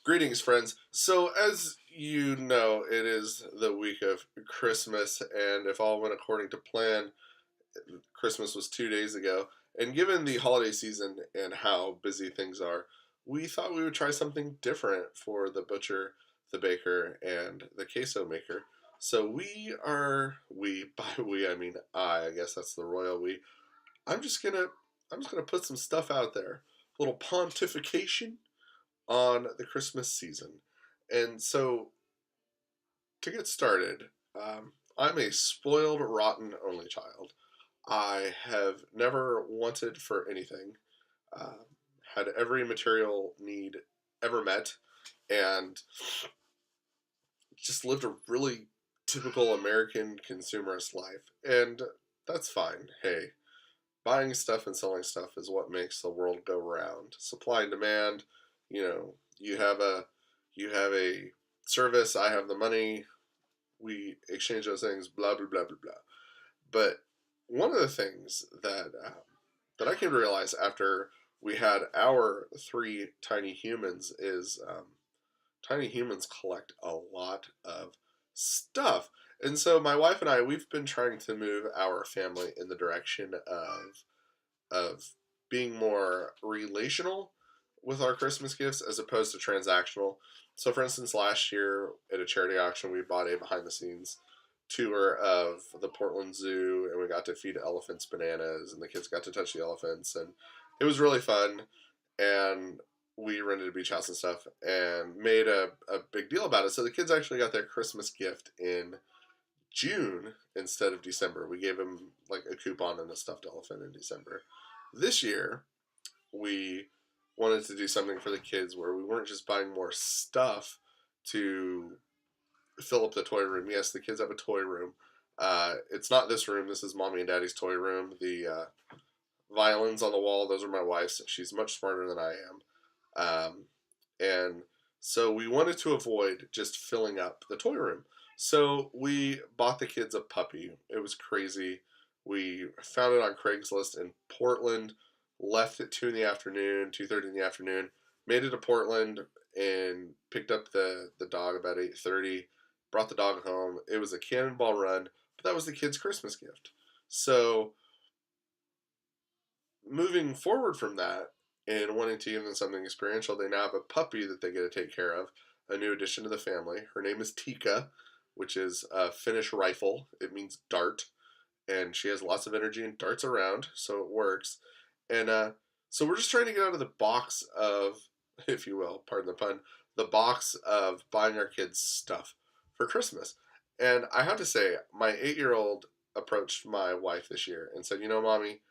Greetings, friends. So, as you know, it is the week of Christmas, and if all went according to plan, Christmas was 2 days ago. And given the holiday season and how busy things are, we thought we would try something different for the butcher, the baker, and the queso maker. So by we I mean I guess that's the royal we. I'm just gonna I'm just gonna put some stuff out there. A little pontification on the Christmas season. And so, to get started, I'm a spoiled, rotten only child. I have never wanted for anything, uh, had every material need ever met, and just lived a really typical American consumerist life. And that's fine. Hey, buying stuff and selling stuff is what makes the world go round. Supply and demand, you have a service, I have the money, we exchange those things, blah blah blah blah blah. But one of the things that I came to realize after we had our three tiny humans is tiny humans collect a lot of stuff. And so my wife and I, we've been trying to move our family in the direction of being more relational with our Christmas gifts as opposed to transactional. So, for instance, last year at a charity auction, we bought a behind the scenes tour of the Portland Zoo, and we got to feed elephants bananas, and the kids got to touch the elephants, and it was really fun. And we rented a beach house and stuff, and made a big deal about it. So the kids actually got their Christmas gift in June instead of December. We gave them like a coupon and a stuffed elephant in December. This year, we wanted to do something for the kids where we weren't just buying more stuff to fill up the toy room. Yes, the kids have a toy room. It's not this room. This is mommy and daddy's toy room. The violins on the wall, those are my wife's. She's much smarter than I am. And so we wanted to avoid just filling up the toy room. So we bought the kids a puppy. It was crazy. We found it on Craigslist in Portland, left at 2 in the afternoon, 2:30 in the afternoon, made it to Portland and picked up the dog about 8:30, brought the dog home. It was a cannonball run, but that was the kids' Christmas gift. So moving forward from that and wanting to give them something experiential, they now have a puppy that they get to take care of, a new addition to the family. Her name is Tika, which is a Finnish rifle. It means dart, and she has lots of energy and darts around, so it works. And so we're just trying to get out of the box of, if you will, pardon the pun, the box of buying our kids stuff for Christmas. And I have to say, my 8-year-old approached my wife this year and said, Mommy,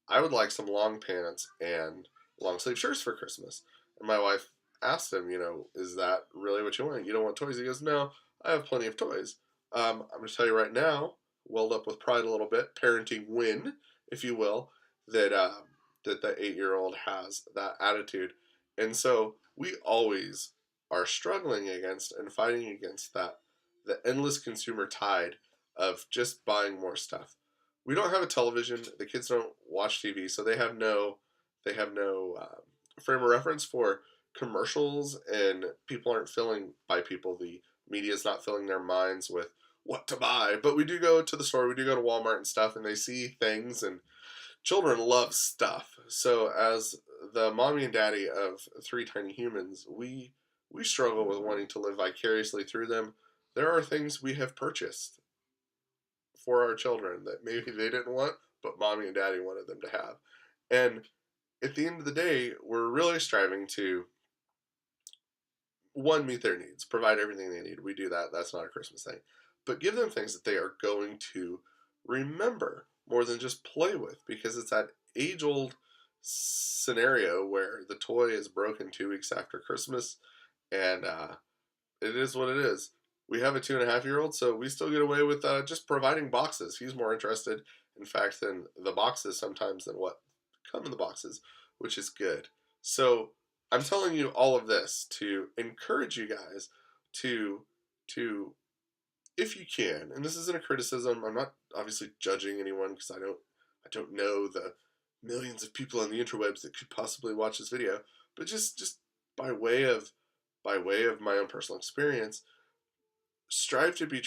I would like some long pants and long sleeve shirts for Christmas. And my wife asked him, is that really what you want? You don't want toys? He goes, no, I have plenty of toys. I'm going to tell you right now, welled up with pride a little bit, parenting win, if you will, that that the 8-year-old has that attitude, and so we always are struggling against and fighting against the endless consumer tide of just buying more stuff. We don't have a television. The kids don't watch TV, so they have no frame of reference for commercials, and people aren't filling by people. The media is not filling their minds with what to buy. But we do go to the store, we do go to Walmart and stuff, and they see things, and children love stuff. So as the mommy and daddy of three tiny humans, we struggle with wanting to live vicariously through them. There are things we have purchased for our children that maybe they didn't want, but mommy and daddy wanted them to have. And at the end of the day, we're really striving to one, meet their needs, provide everything they need. We do that. That's not a Christmas thing. But give them things that they are going to remember more than just play with, because it's that age old scenario where the toy is broken 2 weeks after Christmas, and it is what it is. We have a 2.5-year-old, so we still get away with just providing boxes. He's more interested, in fact, in the boxes sometimes than what come in the boxes, which is good. So I'm telling you all of this to encourage you guys to to if you can, and this isn't a criticism. I'm not obviously judging anyone because I don't know the millions of people on the interwebs that could possibly watch this video, but just by way of by way of my own personal experience, strive to be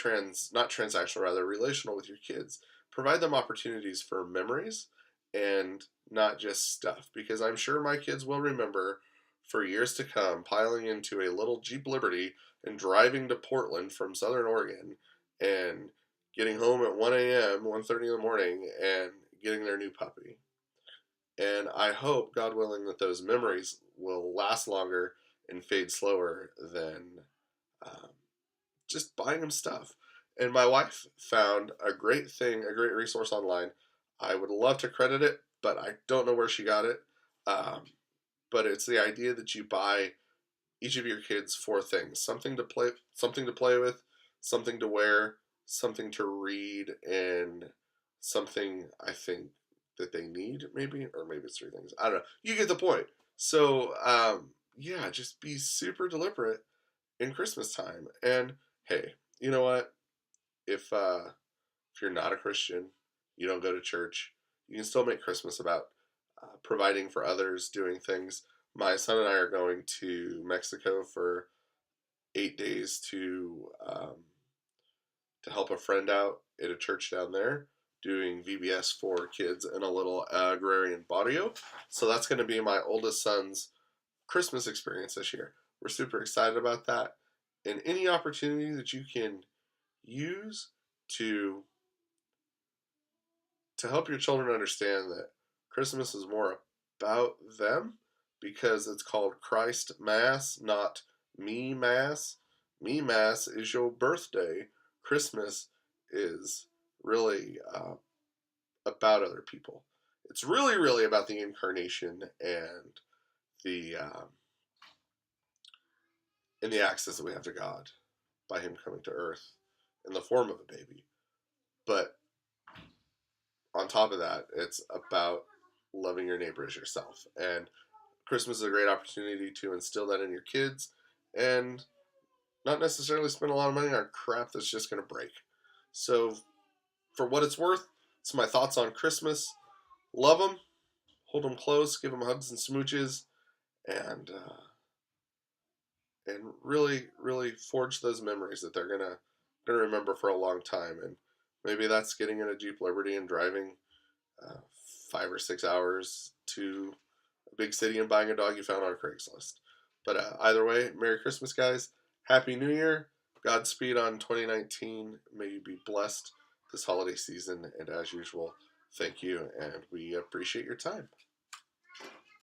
not transactional, rather relational with your kids. Provide them opportunities for memories and not just stuff, because I'm sure my kids will remember for years to come piling into a little Jeep Liberty and driving to Portland from Southern Oregon and getting home at 1 a.m., 1:30 in the morning, and getting their new puppy. And I hope, God willing, that those memories will last longer and fade slower than um, just buying them stuff. And my wife found a great thing, a great resource online. I would love to credit it, but I don't know where she got it. Um, but it's the idea that you buy each of your kids four things: something to play with, something to wear, something to read, and something I think that they need, maybe, or maybe it's three things. I don't know. You get the point. So, yeah, just be super deliberate in Christmas time. And hey, you know what? If you're not a Christian, you don't go to church, you can still make Christmas about providing for others, doing things. My son and I are going to Mexico for 8 days to help a friend out at a church down there, doing VBS for kids in a little agrarian barrio. So that's going to be my oldest son's Christmas experience this year. We're super excited about that. And any opportunity that you can use to help your children understand that Christmas is more about them, because it's called Christ Mass, not Me Mass. Me Mass is your birthday. Christmas is really about other people. It's really, really about the incarnation and the access that we have to God by Him coming to earth in the form of a baby. But on top of that, it's about loving your neighbor as yourself. And Christmas is a great opportunity to instill that in your kids and not necessarily spend a lot of money on crap that's just going to break. So, for what it's worth, it's my thoughts on Christmas. Love them, hold them close, give them hugs and smooches, and really, really forge those memories that they're gonna remember for a long time. And maybe that's getting in a Jeep Liberty and driving uh, 5 or 6 hours to a big city and buying a dog you found on Craigslist. But either way, Merry Christmas, guys. Happy New Year. Godspeed on 2019. May you be blessed this holiday season. And as usual, thank you, and we appreciate your time.